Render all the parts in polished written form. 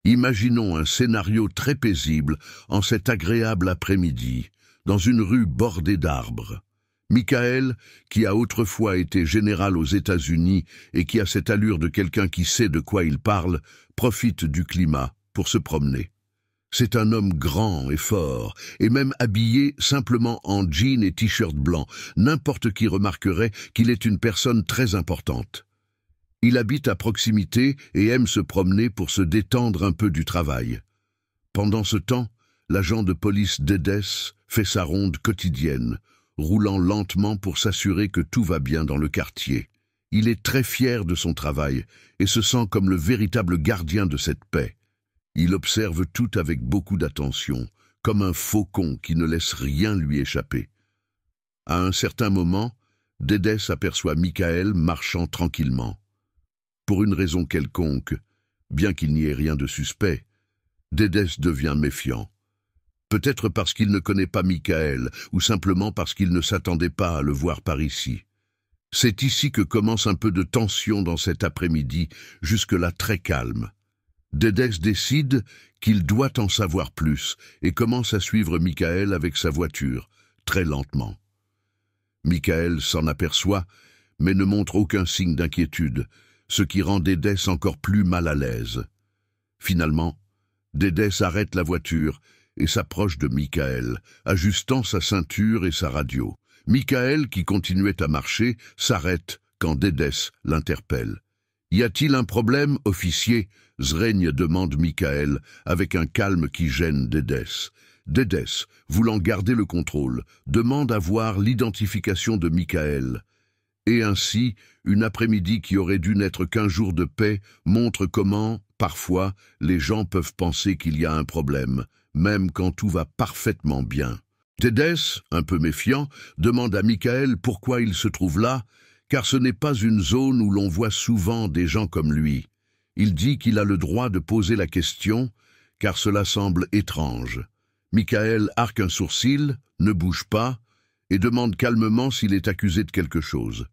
Imaginons un scénario très paisible en cet agréable après-midi, dans une rue bordée d'arbres. Michael, qui a autrefois été général aux États-Unis et qui a cette allure de quelqu'un qui sait de quoi il parle, profite du climat pour se promener. C'est un homme grand et fort, et même habillé simplement en jean et t-shirt blanc. N'importe qui remarquerait qu'il est une personne très importante. Il habite à proximité et aime se promener pour se détendre un peu du travail. Pendant ce temps, l'agent de police Dedes fait sa ronde quotidienne, roulant lentement pour s'assurer que tout va bien dans le quartier. Il est très fier de son travail et se sent comme le véritable gardien de cette paix. Il observe tout avec beaucoup d'attention, comme un faucon qui ne laisse rien lui échapper. À un certain moment, Dedes aperçoit Michael marchant tranquillement. Pour une raison quelconque, bien qu'il n'y ait rien de suspect, Dedes devient méfiant. Peut-être parce qu'il ne connaît pas Michael, ou simplement parce qu'il ne s'attendait pas à le voir par ici. C'est ici que commence un peu de tension dans cet après-midi, jusque-là très calme. Dedes décide qu'il doit en savoir plus et commence à suivre Michael avec sa voiture, très lentement. Michael s'en aperçoit, mais ne montre aucun signe d'inquiétude, ce qui rend Dedes encore plus mal à l'aise. Finalement, Dedes arrête la voiture et s'approche de Michael, ajustant sa ceinture et sa radio. Michael, qui continuait à marcher, s'arrête quand Dedes l'interpelle. « Y a-t-il un problème, officier ?» Zraigne demande Michael, avec un calme qui gêne Dedes. Dedes, voulant garder le contrôle, demande à voir l'identification de Michael. Et ainsi, une après-midi qui aurait dû n'être qu'un jour de paix montre comment, parfois, les gens peuvent penser qu'il y a un problème, même quand tout va parfaitement bien. Dedes, un peu méfiant, demande à Michael pourquoi il se trouve là, car ce n'est pas une zone où l'on voit souvent des gens comme lui. Il dit qu'il a le droit de poser la question, car cela semble étrange. Michael arque un sourcil, ne bouge pas, et demande calmement s'il est accusé de quelque chose.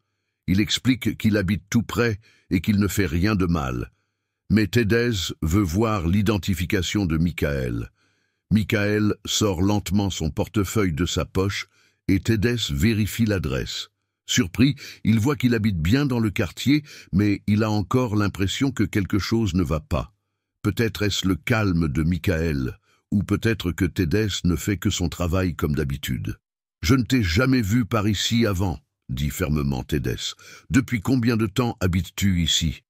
Il explique qu'il habite tout près et qu'il ne fait rien de mal. Mais Dedes veut voir l'identification de Michael. Michael sort lentement son portefeuille de sa poche et Dedes vérifie l'adresse. Surpris, il voit qu'il habite bien dans le quartier, mais il a encore l'impression que quelque chose ne va pas. Peut-être est-ce le calme de Michael, ou peut-être que Dedes ne fait que son travail comme d'habitude. « Je ne t'ai jamais vu par ici avant », dit fermement Dedes. « Depuis combien de temps habites-tu ici ?»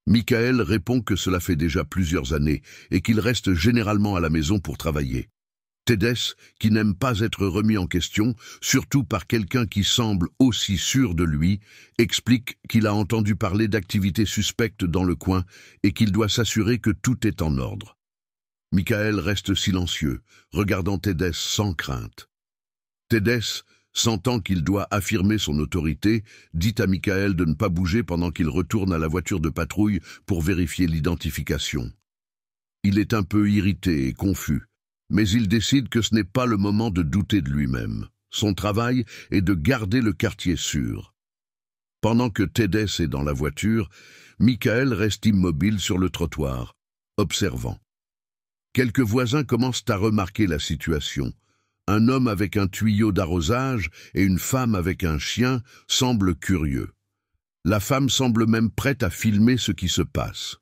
Michael répond que cela fait déjà plusieurs années et qu'il reste généralement à la maison pour travailler. Dedes, qui n'aime pas être remis en question, surtout par quelqu'un qui semble aussi sûr de lui, explique qu'il a entendu parler d'activités suspectes dans le coin et qu'il doit s'assurer que tout est en ordre. Michael reste silencieux, regardant Dedes sans crainte. Dedes, sentant qu'il doit affirmer son autorité, dit à Michael de ne pas bouger pendant qu'il retourne à la voiture de patrouille pour vérifier l'identification. Il est un peu irrité et confus, mais il décide que ce n'est pas le moment de douter de lui-même. Son travail est de garder le quartier sûr. Pendant que Dedes est dans la voiture, Michael reste immobile sur le trottoir, observant. Quelques voisins commencent à remarquer la situation. Un homme avec un tuyau d'arrosage et une femme avec un chien semblent curieux. La femme semble même prête à filmer ce qui se passe.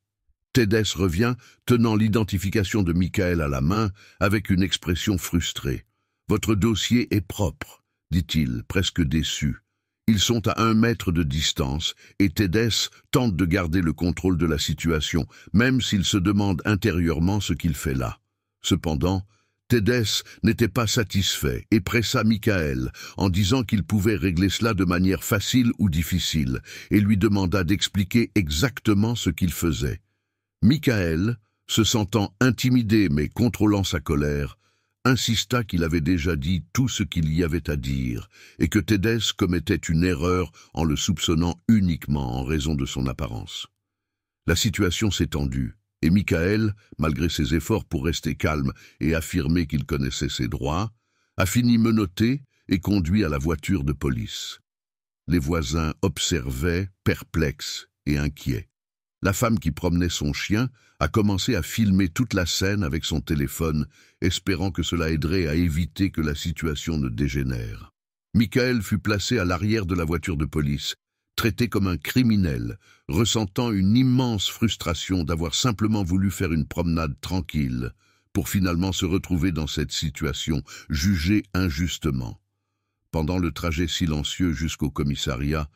Dedes revient, tenant l'identification de Michael à la main, avec une expression frustrée. « Votre dossier est propre », dit-il, presque déçu. Ils sont à 1 mètre de distance, et Dedes tente de garder le contrôle de la situation, même s'il se demande intérieurement ce qu'il fait là. Cependant, Dedes n'était pas satisfait et pressa Michael en disant qu'il pouvait régler cela de manière facile ou difficile, et lui demanda d'expliquer exactement ce qu'il faisait. Michael, se sentant intimidé mais contrôlant sa colère, insista qu'il avait déjà dit tout ce qu'il y avait à dire et que Dedes commettait une erreur en le soupçonnant uniquement en raison de son apparence. La situation s'est tendue et Michael, malgré ses efforts pour rester calme et affirmer qu'il connaissait ses droits, a fini menotté et conduit à la voiture de police. Les voisins observaient, perplexes et inquiets. La femme qui promenait son chien a commencé à filmer toute la scène avec son téléphone, espérant que cela aiderait à éviter que la situation ne dégénère. Michael fut placé à l'arrière de la voiture de police, traité comme un criminel, ressentant une immense frustration d'avoir simplement voulu faire une promenade tranquille, pour finalement se retrouver dans cette situation, jugé injustement. Pendant le trajet silencieux jusqu'au commissariat,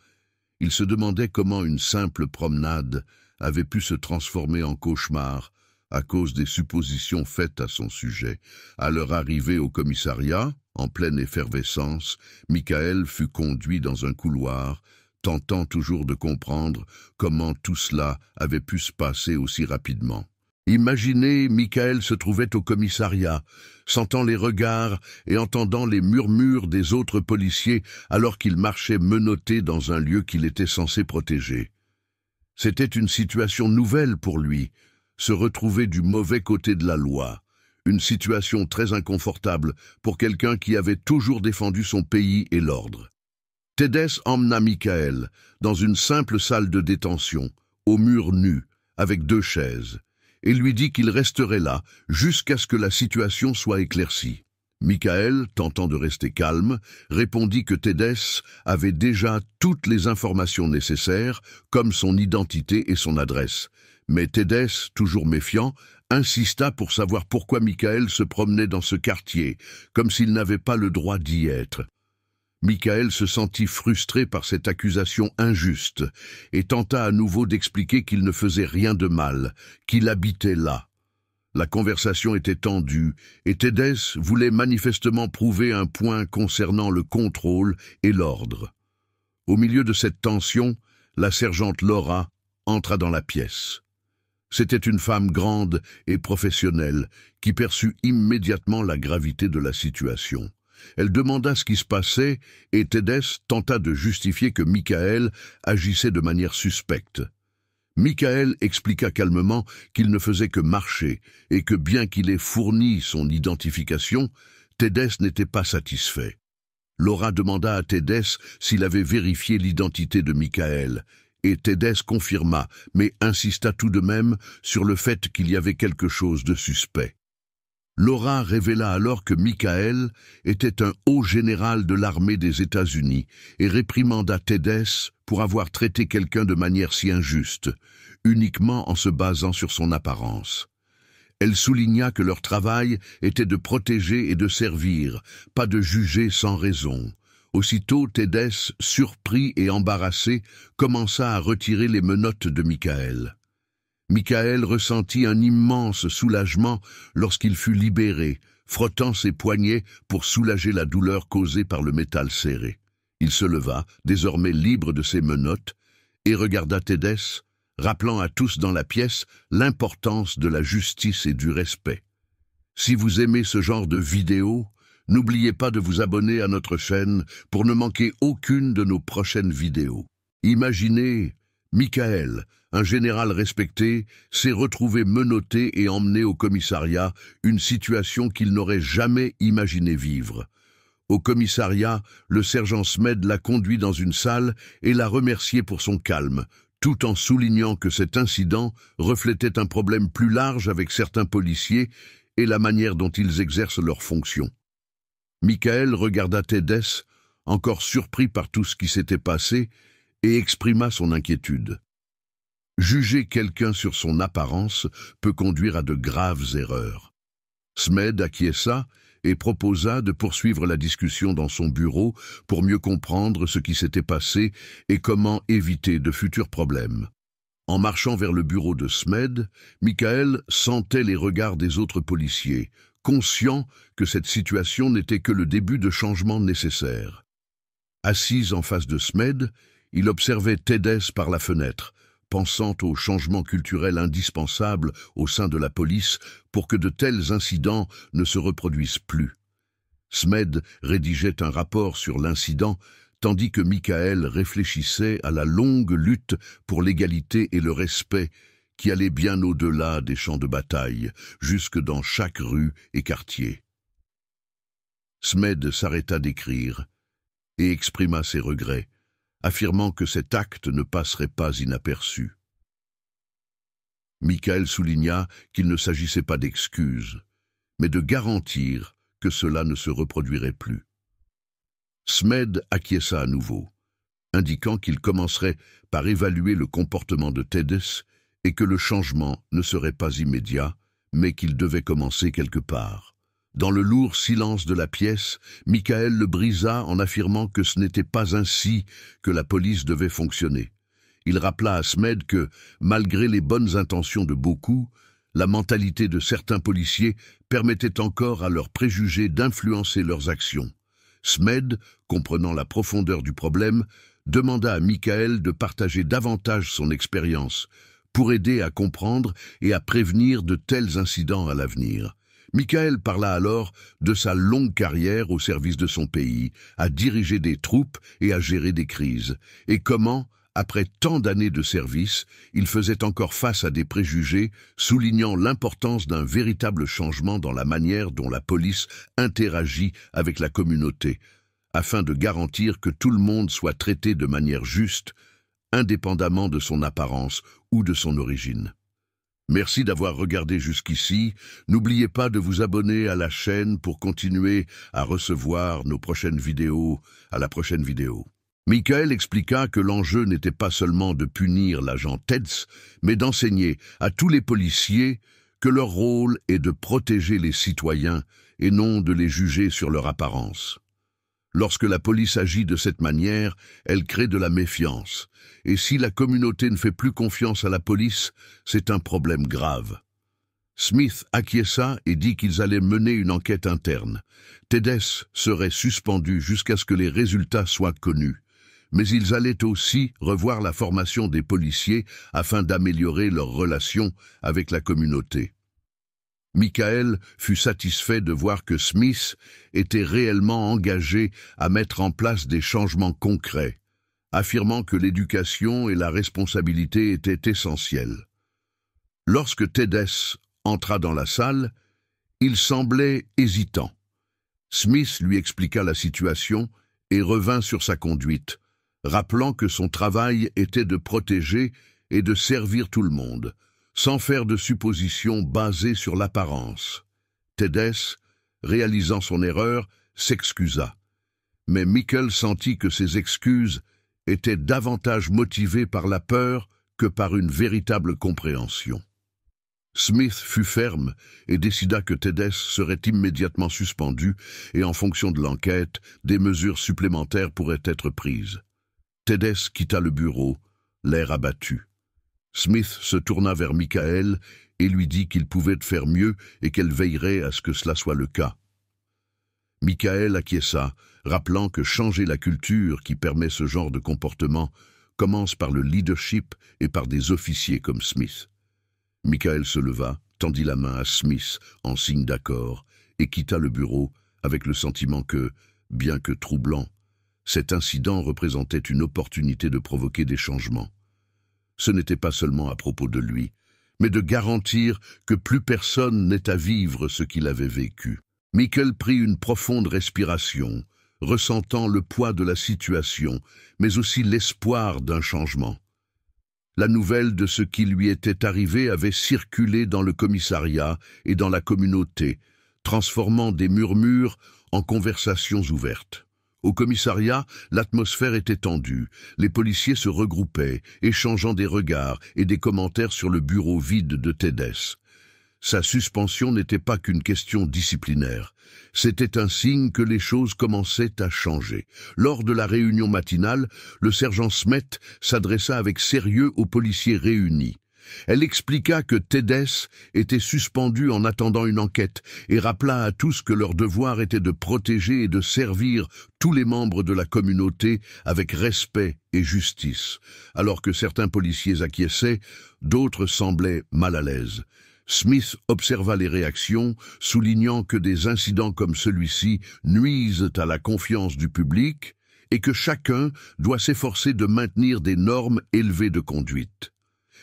il se demandait comment une simple promenade avait pu se transformer en cauchemar à cause des suppositions faites à son sujet. À leur arrivée au commissariat, en pleine effervescence, Michael fut conduit dans un couloir, tentant toujours de comprendre comment tout cela avait pu se passer aussi rapidement. Imaginez, Michael se trouvait au commissariat, sentant les regards et entendant les murmures des autres policiers alors qu'il marchait menotté dans un lieu qu'il était censé protéger. C'était une situation nouvelle pour lui, se retrouver du mauvais côté de la loi, une situation très inconfortable pour quelqu'un qui avait toujours défendu son pays et l'ordre. Tedes emmena Michael dans une simple salle de détention, aux murs nus, avec 2 chaises, et lui dit qu'il resterait là jusqu'à ce que la situation soit éclaircie. Michael, tentant de rester calme, répondit que Tedes avait déjà toutes les informations nécessaires, comme son identité et son adresse. Mais Tedes, toujours méfiant, insista pour savoir pourquoi Michael se promenait dans ce quartier, comme s'il n'avait pas le droit d'y être. Michael se sentit frustré par cette accusation injuste et tenta à nouveau d'expliquer qu'il ne faisait rien de mal, qu'il habitait là. La conversation était tendue et Tedes voulait manifestement prouver un point concernant le contrôle et l'ordre. Au milieu de cette tension, la sergente Laura entra dans la pièce. C'était une femme grande et professionnelle qui perçut immédiatement la gravité de la situation. Elle demanda ce qui se passait et Tedes tenta de justifier que Michael agissait de manière suspecte. Michael expliqua calmement qu'il ne faisait que marcher et que bien qu'il ait fourni son identification, Tedes n'était pas satisfait. Laura demanda à Tedes s'il avait vérifié l'identité de Michael et Tedes confirma, mais insista tout de même sur le fait qu'il y avait quelque chose de suspect. Laura révéla alors que Michael était un haut général de l'armée des États-Unis et réprimanda Tedes pour avoir traité quelqu'un de manière si injuste, uniquement en se basant sur son apparence. Elle souligna que leur travail était de protéger et de servir, pas de juger sans raison. Aussitôt, Tedes, surpris et embarrassé, commença à retirer les menottes de Michael. Michael ressentit un immense soulagement lorsqu'il fut libéré, frottant ses poignets pour soulager la douleur causée par le métal serré. Il se leva, désormais libre de ses menottes, et regarda Tedes, rappelant à tous dans la pièce l'importance de la justice et du respect. Si vous aimez ce genre de vidéos, n'oubliez pas de vous abonner à notre chaîne pour ne manquer aucune de nos prochaines vidéos. Imaginez, Michael, un général respecté, s'est retrouvé menotté et emmené au commissariat, une situation qu'il n'aurait jamais imaginé vivre. Au commissariat, le sergent Smed l'a conduit dans une salle et l'a remercié pour son calme, tout en soulignant que cet incident reflétait un problème plus large avec certains policiers et la manière dont ils exercent leurs fonctions. Michael regarda Tedes, encore surpris par tout ce qui s'était passé, et exprima son inquiétude. Juger quelqu'un sur son apparence peut conduire à de graves erreurs. Smed acquiesça et proposa de poursuivre la discussion dans son bureau pour mieux comprendre ce qui s'était passé et comment éviter de futurs problèmes. En marchant vers le bureau de Smed, Michael sentait les regards des autres policiers, conscient que cette situation n'était que le début de changements nécessaires. Assis en face de Smed, il observait Tedes par la fenêtre, pensant aux changements culturels indispensables au sein de la police pour que de tels incidents ne se reproduisent plus. Smed rédigeait un rapport sur l'incident, tandis que Michael réfléchissait à la longue lutte pour l'égalité et le respect qui allait bien au-delà des champs de bataille, jusque dans chaque rue et quartier. Smed s'arrêta d'écrire et exprima ses regrets, affirmant que cet acte ne passerait pas inaperçu. Michael souligna qu'il ne s'agissait pas d'excuses, mais de garantir que cela ne se reproduirait plus. Smed acquiesça à nouveau, indiquant qu'il commencerait par évaluer le comportement de Tedes et que le changement ne serait pas immédiat, mais qu'il devait commencer quelque part. Dans le lourd silence de la pièce, Michael le brisa en affirmant que ce n'était pas ainsi que la police devait fonctionner. Il rappela à Smed que, malgré les bonnes intentions de beaucoup, la mentalité de certains policiers permettait encore à leurs préjugés d'influencer leurs actions. Smed, comprenant la profondeur du problème, demanda à Michael de partager davantage son expérience pour aider à comprendre et à prévenir de tels incidents à l'avenir. Michael parla alors de sa longue carrière au service de son pays, à diriger des troupes et à gérer des crises, et comment, après tant d'années de service, il faisait encore face à des préjugés, soulignant l'importance d'un véritable changement dans la manière dont la police interagit avec la communauté, afin de garantir que tout le monde soit traité de manière juste, indépendamment de son apparence ou de son origine. Merci d'avoir regardé jusqu'ici. N'oubliez pas de vous abonner à la chaîne pour continuer à recevoir nos prochaines vidéos. À la prochaine vidéo. Michael expliqua que l'enjeu n'était pas seulement de punir l'agent Tedes, mais d'enseigner à tous les policiers que leur rôle est de protéger les citoyens et non de les juger sur leur apparence. Lorsque la police agit de cette manière, elle crée de la méfiance. Et si la communauté ne fait plus confiance à la police, c'est un problème grave. Smith acquiesça et dit qu'ils allaient mener une enquête interne. Tedes serait suspendu jusqu'à ce que les résultats soient connus. Mais ils allaient aussi revoir la formation des policiers afin d'améliorer leurs relations avec la communauté. Michael fut satisfait de voir que Smith était réellement engagé à mettre en place des changements concrets, affirmant que l'éducation et la responsabilité étaient essentielles. Lorsque Tedes entra dans la salle, il semblait hésitant. Smith lui expliqua la situation et revint sur sa conduite, rappelant que son travail était de protéger et de servir tout le monde, sans faire de suppositions basées sur l'apparence. Tedes, réalisant son erreur, s'excusa. Mais Michael sentit que ses excuses étaient davantage motivées par la peur que par une véritable compréhension. Smith fut ferme et décida que Tedes serait immédiatement suspendu et en fonction de l'enquête, des mesures supplémentaires pourraient être prises. Tedes quitta le bureau, l'air abattu. Smith se tourna vers Michael et lui dit qu'il pouvait faire mieux et qu'elle veillerait à ce que cela soit le cas. Michael acquiesça, rappelant que changer la culture qui permet ce genre de comportement commence par le leadership et par des officiers comme Smith. Michael se leva, tendit la main à Smith en signe d'accord et quitta le bureau avec le sentiment que, bien que troublant, cet incident représentait une opportunité de provoquer des changements. Ce n'était pas seulement à propos de lui, mais de garantir que plus personne n'ait à vivre ce qu'il avait vécu. Michael prit une profonde respiration, ressentant le poids de la situation, mais aussi l'espoir d'un changement. La nouvelle de ce qui lui était arrivé avait circulé dans le commissariat et dans la communauté, transformant des murmures en conversations ouvertes. Au commissariat, l'atmosphère était tendue. Les policiers se regroupaient, échangeant des regards et des commentaires sur le bureau vide de Tedes. Sa suspension n'était pas qu'une question disciplinaire. C'était un signe que les choses commençaient à changer. Lors de la réunion matinale, le sergent Smet s'adressa avec sérieux aux policiers réunis. Elle expliqua que Tedes était suspendu en attendant une enquête et rappela à tous que leur devoir était de protéger et de servir tous les membres de la communauté avec respect et justice. Alors que certains policiers acquiesçaient, d'autres semblaient mal à l'aise. Smith observa les réactions, soulignant que des incidents comme celui-ci nuisent à la confiance du public et que chacun doit s'efforcer de maintenir des normes élevées de conduite.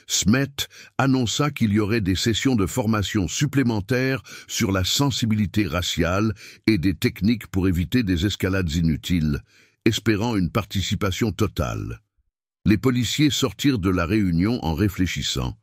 Smet annonça qu'il y aurait des sessions de formation supplémentaires sur la sensibilité raciale et des techniques pour éviter des escalades inutiles, espérant une participation totale. Les policiers sortirent de la réunion en réfléchissant,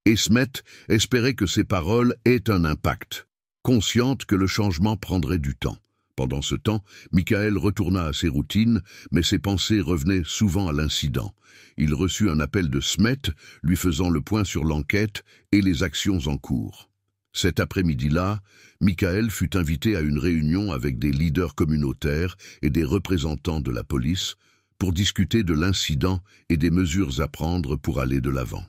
Et Smet espérait que ces paroles aient un impact, consciente que le changement prendrait du temps. Pendant ce temps, Michael retourna à ses routines, mais ses pensées revenaient souvent à l'incident. Il reçut un appel de Smet, lui faisant le point sur l'enquête et les actions en cours. Cet après-midi-là, Michael fut invité à une réunion avec des leaders communautaires et des représentants de la police pour discuter de l'incident et des mesures à prendre pour aller de l'avant.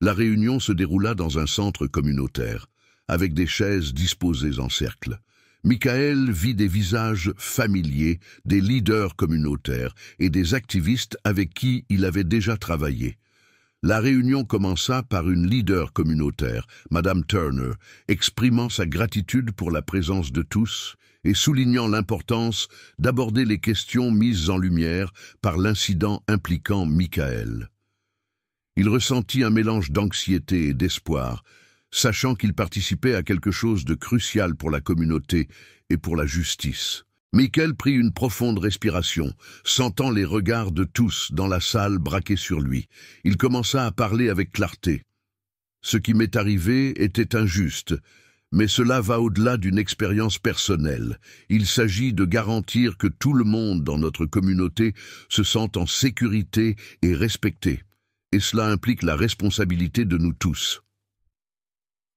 La réunion se déroula dans un centre communautaire, avec des chaises disposées en cercle. Michael vit des visages familiers, des leaders communautaires et des activistes avec qui il avait déjà travaillé. La réunion commença par une leader communautaire, Madame Turner, exprimant sa gratitude pour la présence de tous et soulignant l'importance d'aborder les questions mises en lumière par l'incident impliquant Michael. Il ressentit un mélange d'anxiété et d'espoir, sachant qu'il participait à quelque chose de crucial pour la communauté et pour la justice. Michael prit une profonde respiration, sentant les regards de tous dans la salle braqués sur lui. Il commença à parler avec clarté. Ce qui m'est arrivé était injuste, mais cela va au-delà d'une expérience personnelle. Il s'agit de garantir que tout le monde dans notre communauté se sente en sécurité et respecté. Et cela implique la responsabilité de nous tous.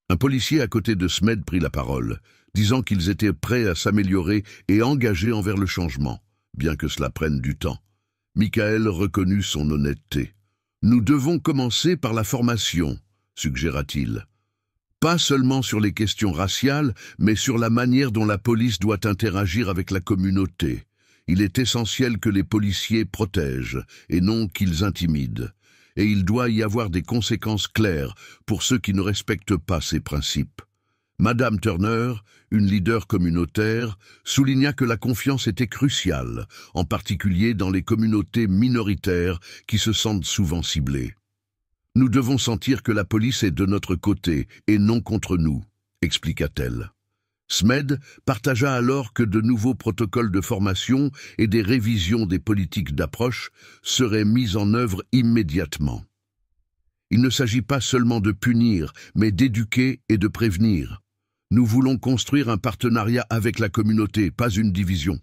Un policier à côté de Smet prit la parole, disant qu'ils étaient prêts à s'améliorer et engagés envers le changement, bien que cela prenne du temps. Michael reconnut son honnêteté. « Nous devons commencer par la formation », suggéra-t-il. Pas seulement sur les questions raciales, mais sur la manière dont la police doit interagir avec la communauté. Il est essentiel que les policiers protègent, et non qu'ils intimident. Et il doit y avoir des conséquences claires pour ceux qui ne respectent pas ces principes. Madame Turner, une leader communautaire, souligna que la confiance était cruciale, en particulier dans les communautés minoritaires qui se sentent souvent ciblées. « Nous devons sentir que la police est de notre côté et non contre nous », expliqua-t-elle. Smed partagea alors que de nouveaux protocoles de formation et des révisions des politiques d'approche seraient mis en œuvre immédiatement. Il ne s'agit pas seulement de punir, mais d'éduquer et de prévenir. Nous voulons construire un partenariat avec la communauté, pas une division.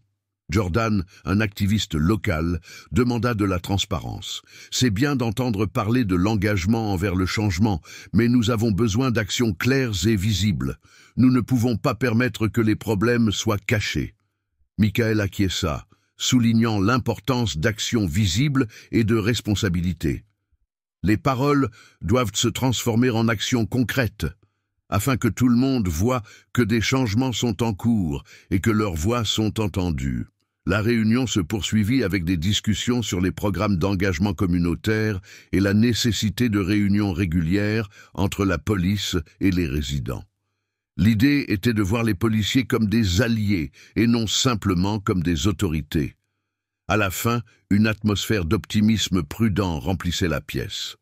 Jordan, un activiste local, demanda de la transparence. C'est bien d'entendre parler de l'engagement envers le changement, mais nous avons besoin d'actions claires et visibles. Nous ne pouvons pas permettre que les problèmes soient cachés. Michael acquiesça, soulignant l'importance d'actions visibles et de responsabilité. Les paroles doivent se transformer en actions concrètes, afin que tout le monde voit que des changements sont en cours et que leurs voix sont entendues. La réunion se poursuivit avec des discussions sur les programmes d'engagement communautaire et la nécessité de réunions régulières entre la police et les résidents. L'idée était de voir les policiers comme des alliés et non simplement comme des autorités. À la fin, une atmosphère d'optimisme prudent remplissait la pièce.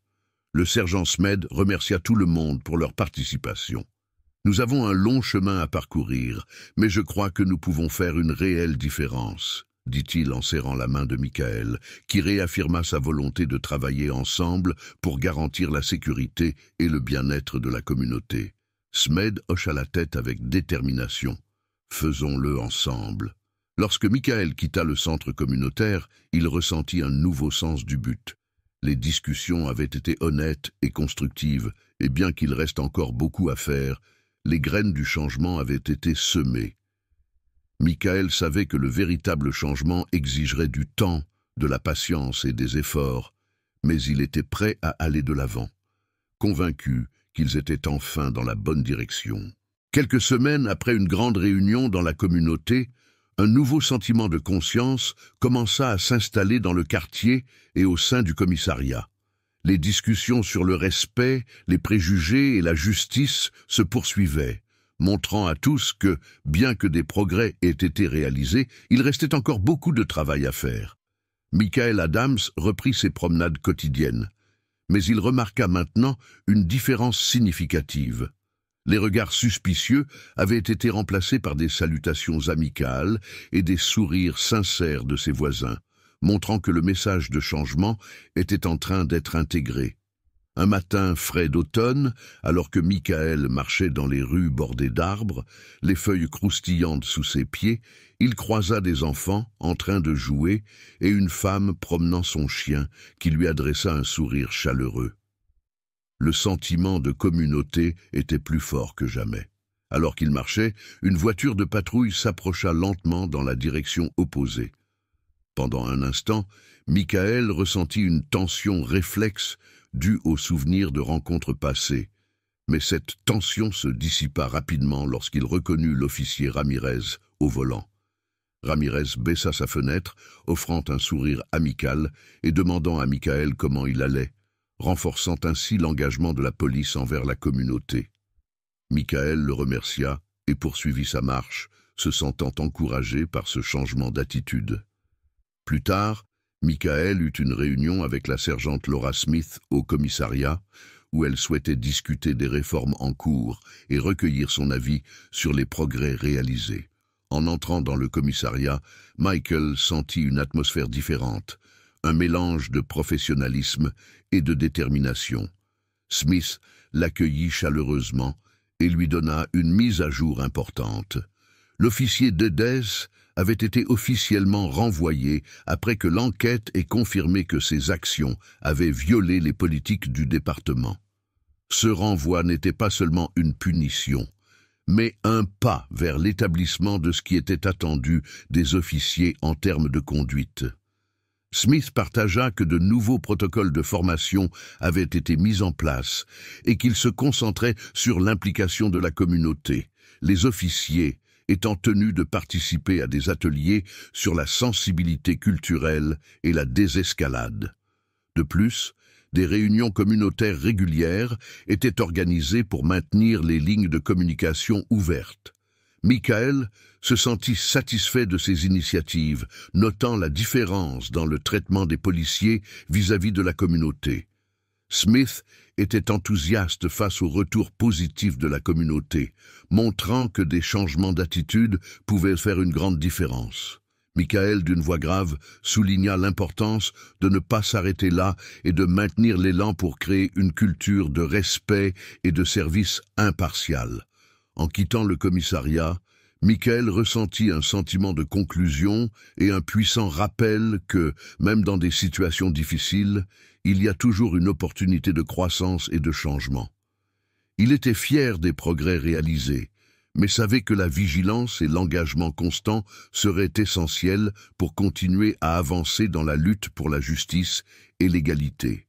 Le sergent Smed remercia tout le monde pour leur participation. « Nous avons un long chemin à parcourir, mais je crois que nous pouvons faire une réelle différence, » dit-il en serrant la main de Michael, qui réaffirma sa volonté de travailler ensemble pour garantir la sécurité et le bien-être de la communauté. Smed hocha la tête avec détermination. « Faisons-le ensemble. » Lorsque Michael quitta le centre communautaire, il ressentit un nouveau sens du but. Les discussions avaient été honnêtes et constructives, et bien qu'il reste encore beaucoup à faire, les graines du changement avaient été semées. Michael savait que le véritable changement exigerait du temps, de la patience et des efforts, mais il était prêt à aller de l'avant, convaincu qu'ils étaient enfin dans la bonne direction. Quelques semaines après une grande réunion dans la communauté, un nouveau sentiment de conscience commença à s'installer dans le quartier et au sein du commissariat. Les discussions sur le respect, les préjugés et la justice se poursuivaient, montrant à tous que, bien que des progrès aient été réalisés, il restait encore beaucoup de travail à faire. Michael Adams reprit ses promenades quotidiennes, mais il remarqua maintenant une différence significative. Les regards suspicieux avaient été remplacés par des salutations amicales et des sourires sincères de ses voisins, montrant que le message de changement était en train d'être intégré. Un matin frais d'automne, alors que Michael marchait dans les rues bordées d'arbres, les feuilles croustillantes sous ses pieds, il croisa des enfants en train de jouer et une femme promenant son chien qui lui adressa un sourire chaleureux. Le sentiment de communauté était plus fort que jamais. Alors qu'il marchait, une voiture de patrouille s'approcha lentement dans la direction opposée. Pendant un instant, Michael ressentit une tension réflexe due au souvenir de rencontres passées. Mais cette tension se dissipa rapidement lorsqu'il reconnut l'officier Ramirez au volant. Ramirez baissa sa fenêtre, offrant un sourire amical et demandant à Michael comment il allait, renforçant ainsi l'engagement de la police envers la communauté. Michael le remercia et poursuivit sa marche, se sentant encouragé par ce changement d'attitude. Plus tard, Michael eut une réunion avec la sergente Laura Smith au commissariat, où elle souhaitait discuter des réformes en cours et recueillir son avis sur les progrès réalisés. En entrant dans le commissariat, Michael sentit une atmosphère différente, un mélange de professionnalisme et de détermination. Smith l'accueillit chaleureusement et lui donna une mise à jour importante. L'officier Dedez avait été officiellement renvoyé après que l'enquête ait confirmé que ses actions avaient violé les politiques du département. Ce renvoi n'était pas seulement une punition, mais un pas vers l'établissement de ce qui était attendu des officiers en termes de conduite. Smith partagea que de nouveaux protocoles de formation avaient été mis en place et qu'ils se concentraient sur l'implication de la communauté, les officiers étant tenus de participer à des ateliers sur la sensibilité culturelle et la désescalade. De plus, des réunions communautaires régulières étaient organisées pour maintenir les lignes de communication ouvertes. Michael se sentit satisfait de ces initiatives, notant la différence dans le traitement des policiers vis-à-vis de la communauté. Smith était enthousiaste face au retour positif de la communauté, montrant que des changements d'attitude pouvaient faire une grande différence. Michael, d'une voix grave, souligna l'importance de ne pas s'arrêter là et de maintenir l'élan pour créer une culture de respect et de service impartial. En quittant le commissariat, Michael ressentit un sentiment de conclusion et un puissant rappel que, même dans des situations difficiles, il y a toujours une opportunité de croissance et de changement. Il était fier des progrès réalisés, mais savait que la vigilance et l'engagement constant seraient essentiels pour continuer à avancer dans la lutte pour la justice et l'égalité.